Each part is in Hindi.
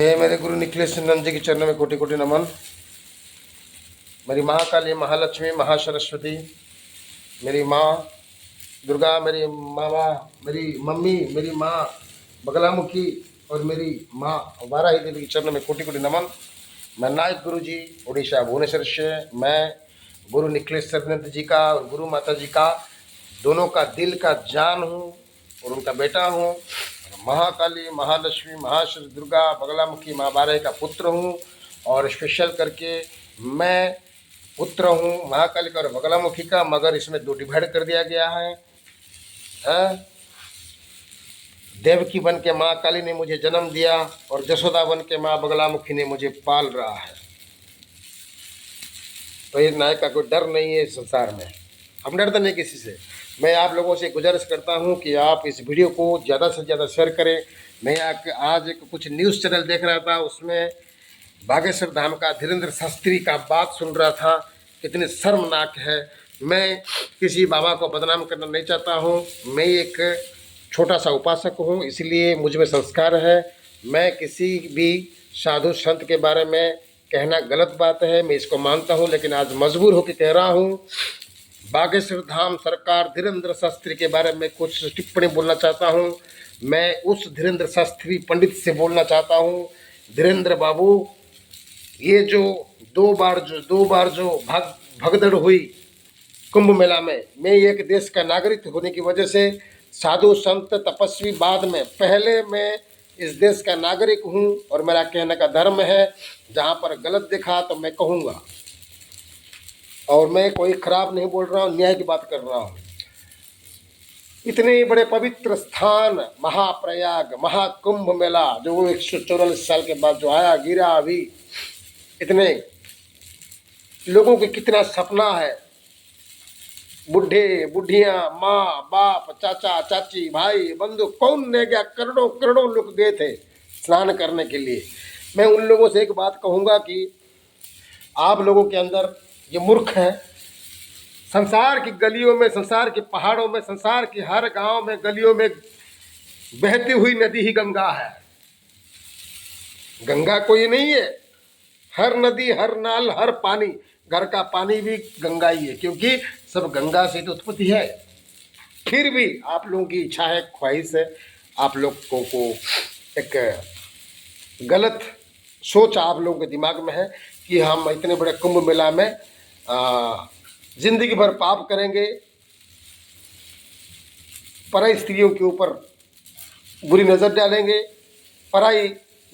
हे मेरे गुरु निखिलेश नंद जी के चरणों में कोटि कोटि नमन। मेरी माँ काली, महालक्ष्मी, महासरस्वती, मेरी माँ दुर्गा, मेरी मामा, मेरी मम्मी, मेरी माँ बगलामुखी और मेरी माँ वाराही देवी के चरणों में कोटि कोटि नमन। मैं नायक गुरु जी उड़ीसा भुवनेश्वर से, मैं गुरु निखिलेश नंद जी का और गुरु माता जी का दोनों का दिल का जान हूँ और उनका बेटा हूँ। महाकाली, महालक्ष्मी, महासरस्वती, दुर्गा, बगलामुखी, माँ वाराही का पुत्र हूँ और स्पेशल करके मैं पुत्र हूँ महाकाली का और बगलामुखी का, मगर इसमें दो डिवाइड कर दिया गया है। देवकी बन के माँ काली ने मुझे जन्म दिया और जसोदा बन के माँ बगलामुखी ने मुझे पाल रहा है। तो इस नायक का कोई डर नहीं है इस संसार में, हम डरते नहीं किसी से। मैं आप लोगों से गुजारिश करता हूं कि आप इस वीडियो को ज़्यादा से ज़्यादा शेयर करें। मैं आज कुछ न्यूज़ चैनल देख रहा था, उसमें बागेश्वर धाम का धीरेन्द्र शास्त्री का बात सुन रहा था, कितनी शर्मनाक है। मैं किसी बाबा को बदनाम करना नहीं चाहता हूं, मैं एक छोटा सा उपासक हूं, इसलिए मुझ में संस्कार है। मैं किसी भी साधु संत के बारे में कहना गलत बात है, मैं इसको मानता हूं, लेकिन आज मजबूर होकर कह रहा हूं। बागेश्वर धाम सरकार धीरेन्द्र शास्त्री के बारे में कुछ टिप्पणी बोलना चाहता हूं। मैं उस धीरेन्द्र शास्त्री पंडित से बोलना चाहता हूं, धीरेन्द्र बाबू, ये जो दो बार जो भगदड़ हुई कुंभ मेला में, मैं एक देश का नागरिक होने की वजह से साधु संत तपस्वी बाद में, पहले मैं इस देश का नागरिक हूं और मेरा कहने का धर्म है। जहां पर गलत दिखा तो मैं कहूँगा, और मैं कोई खराब नहीं बोल रहा हूँ, न्याय की बात कर रहा हूँ। इतने बड़े पवित्र स्थान महाप्रयाग, महाकुंभ मेला, जो वो 144 साल के बाद जो आया गिरा, अभी इतने लोगों के कितना सपना है, बुढ़े बुढ़िया, माँ बाप, चाचा चाची, भाई बंधु, कौन ले गया, करोड़ों करोड़ों लोग गए थे स्नान करने के लिए। मैं उन लोगों से एक बात कहूँगा कि आप लोगों के अंदर ये मूर्ख है। संसार की गलियों में, संसार के पहाड़ों में, संसार की हर गांव में, गलियों में बहती हुई नदी ही गंगा है। गंगा कोई नहीं है, हर नदी, हर नाल, हर पानी, घर का पानी भी गंगा ही है, क्योंकि सब गंगा से तो उत्पत्ति है। फिर भी आप लोगों की इच्छा है, ख्वाहिश है, आप लोगों को एक गलत सोच आप लोगों के दिमाग में है कि हम इतने बड़े कुंभ मेला में जिंदगी भर पाप करेंगे, पराई स्त्रियों के ऊपर बुरी नज़र डालेंगे, पराई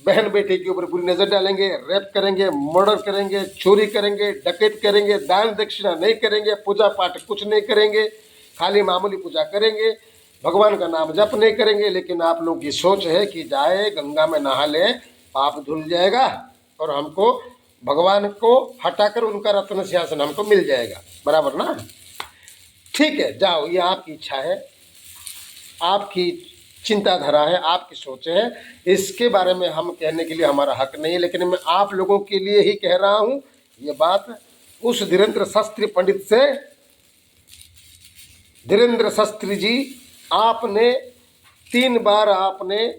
बहन बेटे के ऊपर बुरी नज़र डालेंगे, रेप करेंगे, मर्डर करेंगे, चोरी करेंगे, डकैत करेंगे, दान दक्षिणा नहीं करेंगे, पूजा पाठ कुछ नहीं करेंगे, खाली मामूली पूजा करेंगे, भगवान का नाम जप नहीं करेंगे। लेकिन आप लोग की सोच है कि जाए गंगा में नहा ले, पाप धुल जाएगा और हमको भगवान को हटाकर उनका रत्न सिंहासन हमको मिल जाएगा, बराबर ना? ठीक है, जाओ, ये आपकी इच्छा है, आपकी चिंताधारा है, आपकी सोच है, इसके बारे में हम कहने के लिए हमारा हक नहीं है। लेकिन मैं आप लोगों के लिए ही कह रहा हूँ ये बात। उस धीरेन्द्र शास्त्री पंडित से, धीरेन्द्र शास्त्री जी, आपने 3 बार आपने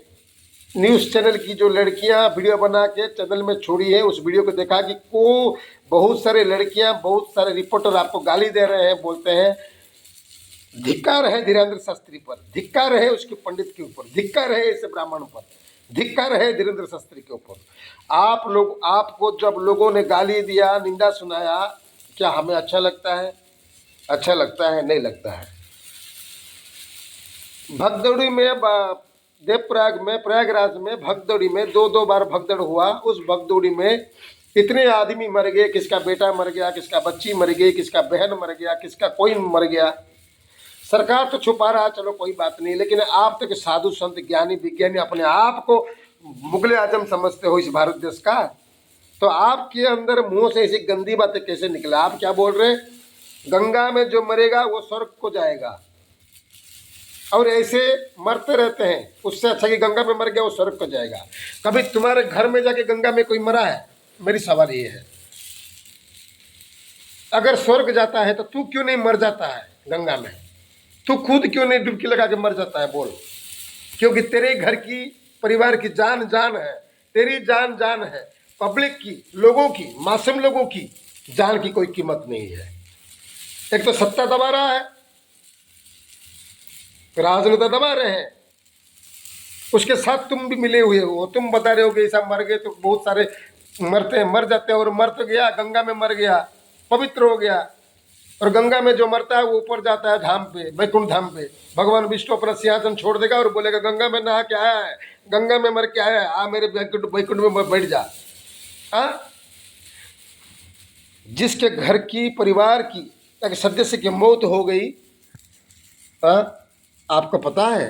न्यूज़ चैनल की जो लड़कियां वीडियो बना के चैनल में छोड़ी है, उस वीडियो को देखा कि को बहुत सारे लड़कियां, बहुत सारे रिपोर्टर आपको गाली दे रहे हैं, बोलते हैं। धिक्कार है धीरेन्द्र शास्त्री पर, धिक्कार है उसके पंडित के ऊपर, धिक्कार है इस ब्राह्मण पर, धिक्कार है धीरेन्द्र शास्त्री के ऊपर। आप लोग, आपको जब लोगों ने गाली दिया, निंदा सुनाया, क्या हमें अच्छा लगता है? अच्छा लगता है? नहीं लगता है। भगदड़ी में, देवप्रयाग में, प्रयागराज में भगदड़ी में 2 बार भगदड़ हुआ। उस भगदड़ी में इतने आदमी मर गए, किसका बेटा मर गया, किसका बच्ची मर गई, किसका बहन मर गया, किसका कोई मर गया। सरकार तो छुपा रहा, चलो कोई बात नहीं, लेकिन आप तो साधु संत ज्ञानी विज्ञानी अपने आप को मुगले आजम समझते हो इस भारत देश का, तो आपके अंदर मुंह से ऐसी गंदी बातें कैसे निकला? आप क्या बोल रहे हैं? गंगा में जो मरेगा वो स्वर्ग को जाएगा, और ऐसे मरते रहते हैं। उससे अच्छा कि गंगा में मर गया वो स्वर्ग को जाएगा। कभी तुम्हारे घर में जाके गंगा में कोई मरा है? मेरी सवाल ये है, अगर स्वर्ग जाता है तो तू क्यों नहीं मर जाता है गंगा में? तू खुद क्यों नहीं डुबकी लगा के मर जाता है? बोल। क्योंकि तेरे घर की, परिवार की जान जान है, तेरी जान जान है, पब्लिक की, लोगों की, मासूम लोगों की जान की कोई कीमत नहीं है। एक तो सत्ता दबा रहा है, राजनेता दबा रहे हैं, उसके साथ तुम भी मिले हुए हो। तुम बता रहे हो कि ऐसा मर गए, तो बहुत सारे मरते हैं, मर जाते हैं, और मर तो गया, गंगा में मर गया, पवित्र हो गया। और गंगा में जो मरता है वो ऊपर जाता है धाम पे, वैकुंठ धाम पे। भगवान विष्णु अपना सिंहासन छोड़ देगा और बोलेगा गंगा में नहा के आया है, गंगा में मर के आया है, आ मेरे वैकुंठ में बैठ जा। हाँ, जिसके घर की, परिवार की एक सदस्य की मौत हो गई, आपको पता है,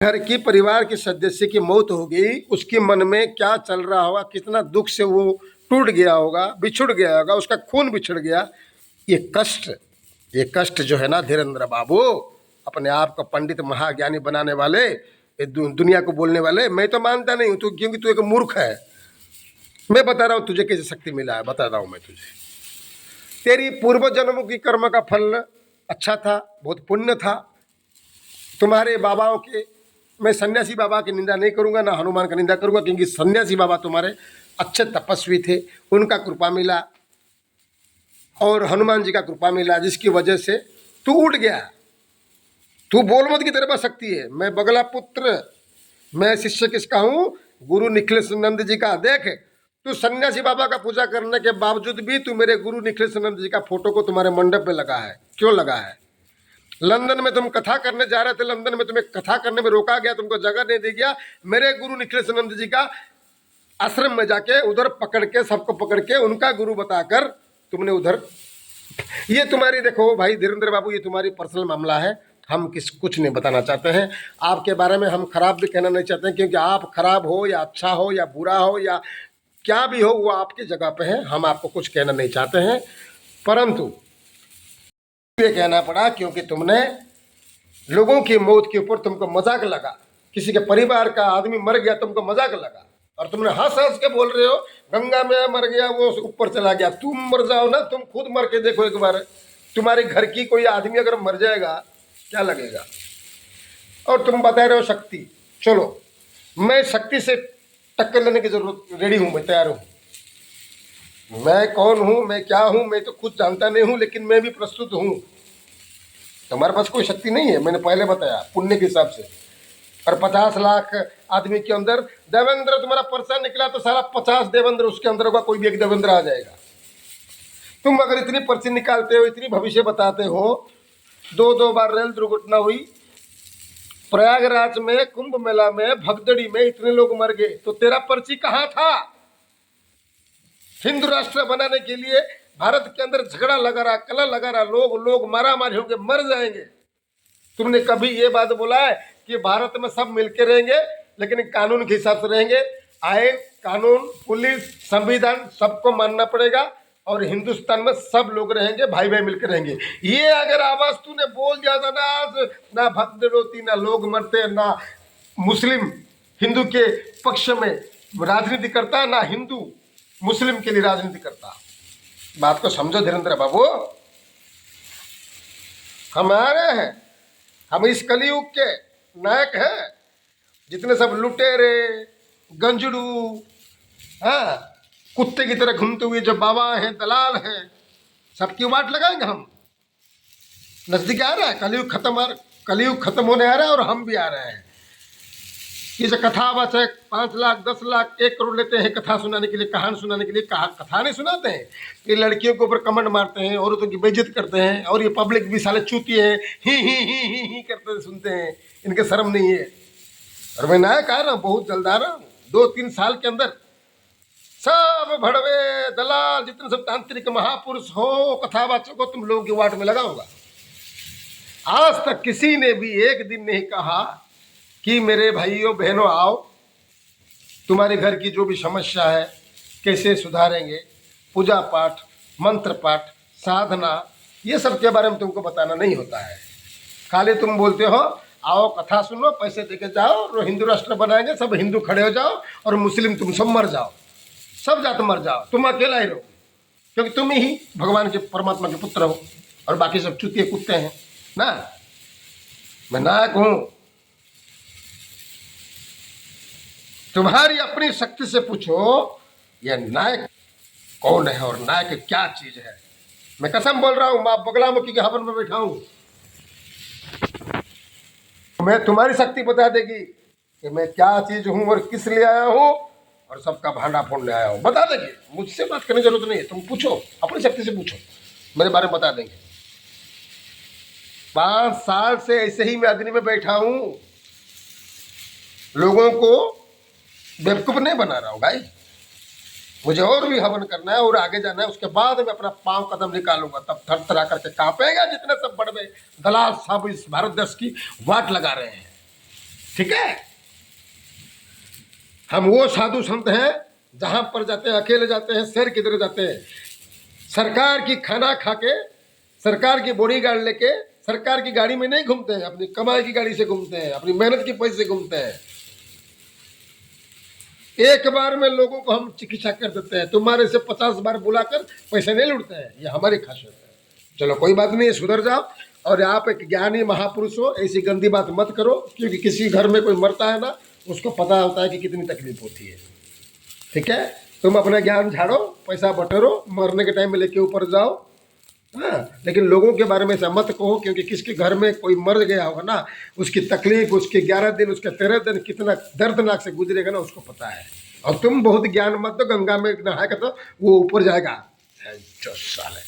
घर की, परिवार के सदस्य की मौत हो गई, उसके मन में क्या चल रहा होगा, कितना दुख से वो टूट गया होगा, बिछुड़ गया होगा, उसका खून बिछड़ गया। ये कष्ट जो है ना धीरेन्द्र बाबू, अपने आप को पंडित महाज्ञानी बनाने वाले, दुनिया को बोलने वाले, मैं तो मानता नहीं हूँ तू, क्योंकि तू एक मूर्ख है। मैं बता रहा हूँ तुझे कैसे शक्ति मिला है, बता रहा हूँ मैं तुझे। तेरी पूर्व जन्मों की कर्म का फल अच्छा था, बहुत पुण्य था। तुम्हारे बाबाओं के, मैं सन्यासी बाबा की निंदा नहीं करूंगा, ना हनुमान का निंदा करूंगा, क्योंकि सन्यासी बाबा तुम्हारे अच्छे तपस्वी थे, उनका कृपा मिला, और हनुमान जी का कृपा मिला, जिसकी वजह से तू उठ गया। तू बोल मत कि तेरे पास शक्ति है। मैं बगला पुत्र, मैं शिष्य किसका हूँ? गुरु निखिलेशानंद जी का। देख, तू सन्यासी बाबा का पूजा करने के बावजूद भी तू मेरे गुरु निखिलेशानंद जी का फोटो को तुम्हारे मंडप पे लगा है। क्यों लगा है? लंदन में तुम कथा करने जा रहे थे, लंदन में तुम्हें कथा करने में रोका गया, तुमको जगह नहीं दी गया। मेरे गुरु निखिलेशानंद जी का आश्रम में जाके उधर पकड़ के, सबको पकड़ के उनका गुरु बताकर तुमने उधर, ये तुम्हारी, देखो भाई धीरेन्द्र बाबू, ये तुम्हारी पर्सनल मामला है, हम कुछ नहीं बताना चाहते हैं आपके बारे में। हम खराब भी कहना नहीं चाहते हैं, क्योंकि आप खराब हो या अच्छा हो या बुरा हो या क्या भी हो, वो आपकी जगह पे है, हम आपको कुछ कहना नहीं चाहते हैं। परंतु ये कहना पड़ा क्योंकि तुमने लोगों की मौत के ऊपर तुमको मजाक लगा, किसी के परिवार का आदमी मर गया, तुमको मजाक लगा, और तुमने हंस हंस के बोल रहे हो गंगा में मर गया, वो ऊपर चला गया। तुम मर जाओ ना, तुम खुद मर के देखो एक बार, तुम्हारे घर की कोई आदमी अगर मर जाएगा क्या लगेगा? और तुम बता रहे हो शक्ति। चलो, मैं शक्ति से टक्कर लेने की जरूरत, रेडी हूं, मैं तैयार हूं। मैं कौन हूं, मैं क्या हूं, मैं तो खुद जानता नहीं हूं, लेकिन मैं भी प्रस्तुत हूं। तुम्हारे पास कोई शक्ति नहीं है, मैंने पहले बताया, पुण्य के हिसाब से। और 50 लाख आदमी के अंदर देवेंद्र, तुम्हारा पर्चा निकला तो सारा 50 देवेंद्र उसके अंदर होगा, कोई भी एक देवेंद्र आ जाएगा। तुम अगर इतनी पर्ची निकालते हो, इतनी भविष्य बताते हो, 2 बार रेल दुर्घटना हुई, प्रयागराज में, कुंभ मेला में, भगदड़ी में इतने लोग मर गए, तो तेरा पर्ची कहाँ था? हिंदू राष्ट्र बनाने के लिए भारत के अंदर झगड़ा लगा रहा, कलह लगा रहा, लोग मारा मारी होंगे, मर जाएंगे। तुमने कभी ये बात बोला है कि भारत में सब मिलके रहेंगे, लेकिन कानून के हिसाब से रहेंगे? आईन, कानून, पुलिस, संविधान सबको मानना पड़ेगा, और हिंदुस्तान में सब लोग रहेंगे, भाई भाई मिलकर रहेंगे। ये अगर आवाज तूने बोल दिया था ना भक्ति रोती, ना लोग मरते, ना मुस्लिम हिंदू के पक्ष में राजनीति करता, ना हिंदू मुस्लिम के लिए राजनीति करता। बात को समझो धीरेन्द्र बाबू, हमारे हैं, हम इस कलयुग के नायक हैं। जितने सब लुटेरे, गंजड़ू, हाँ, कुत्ते की तरह घूमते हुए जो बाबा हैं, दलाल हैं, सबकी वाट लगाएंगे हम। नजदीक आ रहा है कलयुग खत्म होने आ रहा है, और हम भी आ रहे हैं। ये जो कथा बस है, 5 लाख, 10 लाख, 1 करोड़ लेते हैं कथा सुनाने के लिए, कहानी सुनाने के लिए। कथा नहीं सुनाते हैं, ये लड़कियों के ऊपर कमेंट मारते हैं, औरतों की बेइज्जत करते हैं, और ये पब्लिक भी साले चूती हैं, ही करते सुनते हैं, इनके शर्म नहीं है। और मैं नायक आ रहा हूँ, बहुत जल्द आ रहा हूँ, 2-3 साल के अंदर सब भड़वे, दलाल, जितने सब तांत्रिक महापुरुष हो, कथावाचक हो, तुम लोगों की वाट में लगाऊंगा। आज तक किसी ने भी एक दिन नहीं कहा कि मेरे भाइयों बहनों आओ, तुम्हारे घर की जो भी समस्या है कैसे सुधारेंगे, पूजा पाठ, मंत्र पाठ, साधना, ये सब के बारे में तुमको बताना नहीं होता है। खाली तुम बोलते हो आओ कथा सुनो, पैसे देके जाओ, और हिंदू राष्ट्र बनाएंगे, सब हिंदू खड़े हो जाओ, और मुस्लिम तुम सब मर जाओ, सब जात मर जाओ, तुम अकेला ही रहो, क्योंकि तुम ही भगवान के, परमात्मा के पुत्र हो, और बाकी सब चूतिए कुत्ते हैं ना। मैं नायक हूं, तुम्हारी अपनी शक्ति से पूछो यह नायक कौन है और नायक क्या चीज है। मैं कसम बोल रहा हूं, मां बगलामुखी के हवन में बैठा हूं, मैं तुम्हारी शक्ति बता देगी कि मैं क्या चीज हूं और किस लिए आया हूं और सबका भांडा फोड़ने आया हूं, बता देंगे। मुझसे बात करने की जरूरत नहीं है, तुम पूछो, अपनी शक्ति से पूछो, मेरे बारे में बता देंगे। 5 साल से ऐसे ही मैं अग्नि में बैठा हूं, लोगों को बेवकूफ नहीं बना रहा हूं भाई। मुझे और भी हवन करना है और आगे जाना है, उसके बाद मैं अपना पांव कदम निकालूंगा, तब थर थरा करके कांपेगा जितने सब बड़े दलाल साहब इस भारत देश की वाट लगा रहे हैं। ठीक है, हम वो साधु संत हैं जहां पर जाते हैं अकेले जाते हैं, शेर की तरह जाते हैं, सरकार की खाना खा के, सरकार की बॉडी गार्ड लेके, सरकार की गाड़ी में नहीं घूमते हैं, अपनी कमाई की गाड़ी से घूमते हैं, अपनी मेहनत के पैसे से घूमते हैं। एक बार में लोगों को हम चिकित्सा कर देते हैं, तुम्हारे से 50 बार बुलाकर पैसे नहीं लूटते हैं, ये हमारी खासियत है। चलो कोई बात नहीं, सुधर जाओ और आप एक ज्ञानी महापुरुष हो, ऐसी गंदी बात मत करो, क्योंकि किसी घर में कोई मरता है ना, उसको पता होता है कि कितनी तकलीफ होती है। ठीक है, तुम अपना ज्ञान झाड़ो, पैसा बटोरो, मरने के टाइम में लेके ऊपर जाओ। हाँ, लेकिन लोगों के बारे में ऐसा मत कहो, क्योंकि किसके घर में कोई मर गया होगा ना, उसकी तकलीफ, उसके 11 दिन, उसके 13 दिन कितना दर्दनाक से गुजरेगा ना, उसको पता है। और तुम बहुत ज्ञान मत दो, गंगा में नहा के तो वो ऊपर जाएगा जो साले।